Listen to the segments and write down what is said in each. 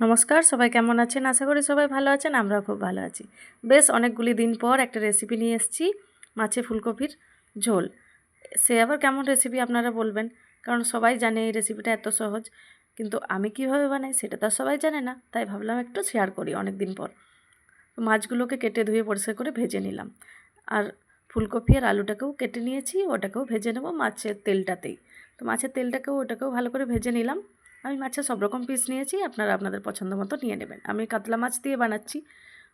নমস্কার, সবাই কেমন আছেন? আশা করি সবাই ভালো আছেন। আমরাও খুব ভালো আছি। বেশ অনেকগুলি দিন পর একটা রেসিপি নিয়ে এসেছি, মাছে ফুলকপির ঝোল। সে আবার কেমন রেসিপি আপনারা বলবেন, কারণ সবাই জানে এই রেসিপিটা এত সহজ, কিন্তু আমি কিভাবে বানাই সেটা তো আর সবাই জানে না, তাই ভাবলাম একটু শেয়ার করি অনেক দিন পর। তো মাছগুলোকে কেটে ধুয়ে পরিষ্কার করে ভেজে নিলাম, আর ফুলকপি আর আলুটাকেও কেটে নিয়েছি, ওটাকেও ভেজে নেব মাছের তেলটাতেই। তো মাছের তেলটাকেও ওটাকেও ভালো করে ভেজে নিলাম। আমি মাছের সব রকম পিস নিয়েছি, আপনারা আপনাদের পছন্দ মতো নিয়ে নেবেন। আমি কাতলা মাছ দিয়ে বানাচ্ছি,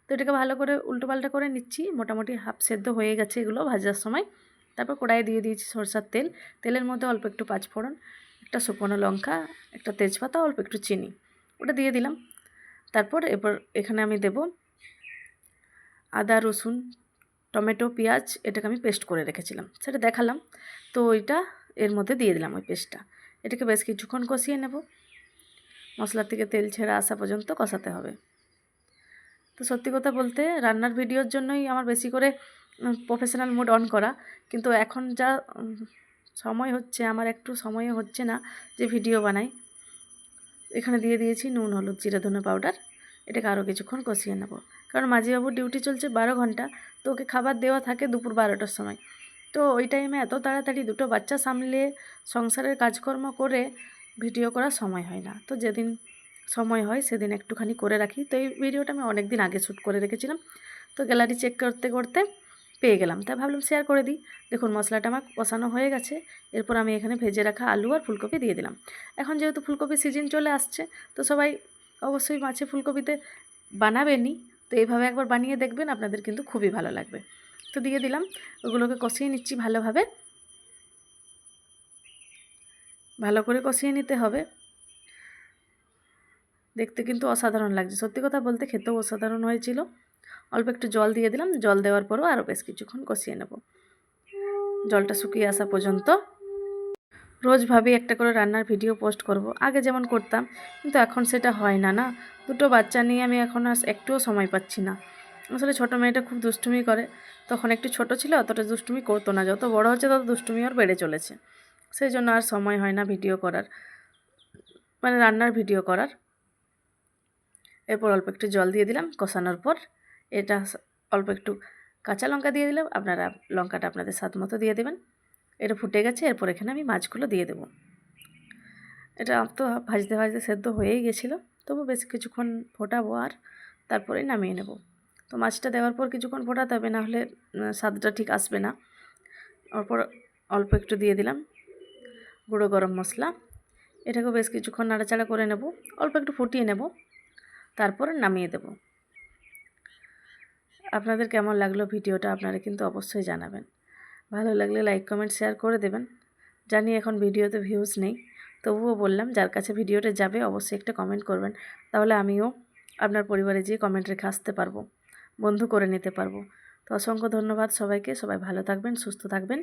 তো এটাকে ভালো করে উল্টোপাল্টা করে নিচ্ছি। মোটামুটি হাফ সেদ্ধ হয়ে গেছে এগুলো ভাজার সময়। তারপর কড়াইয়ে দিয়ে দিয়েছি সরষার তেল। তেলের মধ্যে অল্প একটু পাঁচফোড়ন, একটা শুকনো লঙ্কা, একটা তেজপাতা, অল্প একটু চিনি, ওটা দিয়ে দিলাম। তারপর এবার এখানে আমি দেব আদা, রসুন, টমেটো, পেঁয়াজ, এটাকে আমি পেস্ট করে রেখেছিলাম, সেটা দেখালাম। তো ওইটা এর মধ্যে দিয়ে দিলাম, ওই পেস্টটা। এটাকে বেশ কিছুক্ষণ কষিয়ে নেব, মশলার থেকে তেল ছেড়ে আসা পর্যন্ত কষাতে হবে। তো সত্যি কথা বলতে রান্নার ভিডিওর জন্যই আমার বেশি করে প্রফেশনাল মোড অন করা, কিন্তু এখন যা সময় হচ্ছে, আমার একটু সময়ও হচ্ছে না যে ভিডিও বানাই। এখানে দিয়ে দিয়েছি নুন, হলুদ, জিরে, ধনে পাউডার। এটাকে আরও কিছুক্ষণ কষিয়ে নেব, কারণ মাঝিবাবুর ডিউটি চলছে 12 ঘন্টা, তো ওকে খাবার দেওয়া থাকে দুপুর 12টার সময়। তো ওই টাইমে এত তাড়াতাড়ি দুটো বাচ্চা সামলে সংসারের কাজকর্ম করে ভিডিও করার সময় হয় না। তো যেদিন সময় হয় সেদিন একটুখানি করে রাখি। তো এই ভিডিওটা আমি অনেক দিন আগে শ্যুট করে রেখেছিলাম, তো গ্যালারি চেক করতে করতে পেয়ে গেলাম, তাই ভাবলাম শেয়ার করে দিই। দেখুন মশলাটা আমার কষানো হয়ে গেছে। এরপর আমি এখানে ভেজে রাখা আলু আর ফুলকপি দিয়ে দিলাম। এখন যেহেতু ফুলকপির সিজন চলে আসছে, তো সবাই অবশ্যই মাছে ফুলকপিতে বানাবেনই। তো এইভাবে একবার বানিয়ে দেখবেন, আপনাদের কিন্তু খুবই ভালো লাগবে। তো দিয়ে দিলাম, ওগুলোকে কষিয়ে নিচ্ছি ভালোভাবে। ভালো করে কষিয়ে নিতে হবে। দেখতে কিন্তু অসাধারণ লাগছে, সত্যি কথা বলতে খেতেও অসাধারণ হয়েছিল। অল্প একটু জল দিয়ে দিলাম, জল দেওয়ার পরও আরও বেশ কিছুক্ষণ কষিয়ে নেব, জলটা শুকিয়ে আসা পর্যন্ত। রোজ ভাবি একটা করে রান্নার ভিডিও পোস্ট করব, আগে যেমন করতাম, কিন্তু এখন সেটা হয় না। না, দুটো বাচ্চা নিয়ে আমি এখন আর একটুও সময় পাচ্ছি না। আসলে ছোটো মেয়েটা খুব দুষ্টুমি করে, তখন একটু ছোট ছিল, অতটা দুষ্টুমি করতো না। যত বড় হচ্ছে তত দুষ্টুমি আর বেড়ে চলেছে, সেই জন্য আর সময় হয় না ভিডিও করার, মানে রান্নার ভিডিও করার। এরপর অল্প একটু জল দিয়ে দিলাম কষানোর পর। এটা অল্প একটু কাঁচা লঙ্কা দিয়ে দিলাম, আপনারা লঙ্কাটা আপনাদের স্বাদ মতো দিয়ে দেবেন। এটা ফুটে গেছে, এরপর এখানে আমি মাছগুলো দিয়ে দেবো। এটা তো ভাজতে ভাজতে সেদ্ধ হয়েই গেছিলো, তবু বেশ কিছুক্ষণ ফোটাবো আর তারপরে নামিয়ে নেব। তো মাছটা দেওয়ার পর কিছুক্ষণ ফোটাতে হবে, নাহলে স্বাদটা ঠিক আসবে না। তারপর অল্প একটু দিয়ে দিলাম গুঁড়ো গরম মশলা। এটাকেও বেশ কিছুক্ষণ নাড়াচাড়া করে নেব, অল্প একটু ফুটিয়ে নেব, তারপর নামিয়ে দেব। আপনাদের কেমন লাগলো ভিডিওটা আপনারা কিন্তু অবশ্যই জানাবেন। ভালো লাগলে লাইক, কমেন্ট, শেয়ার করে দেবেন। জানি এখন ভিডিওতে ভিউজ নেই, তবুও বললাম যার কাছে ভিডিওটা যাবে অবশ্যই একটা কমেন্ট করবেন, তাহলে আমিও আপনার পরিবারে যেয়ে কমেন্ট রেখে আসতে পারবো, বন্ধু করে নিতে পারবো। তো অসংখ্য ধন্যবাদ সবাইকে। সবাই ভালো থাকবেন, সুস্থ থাকবেন।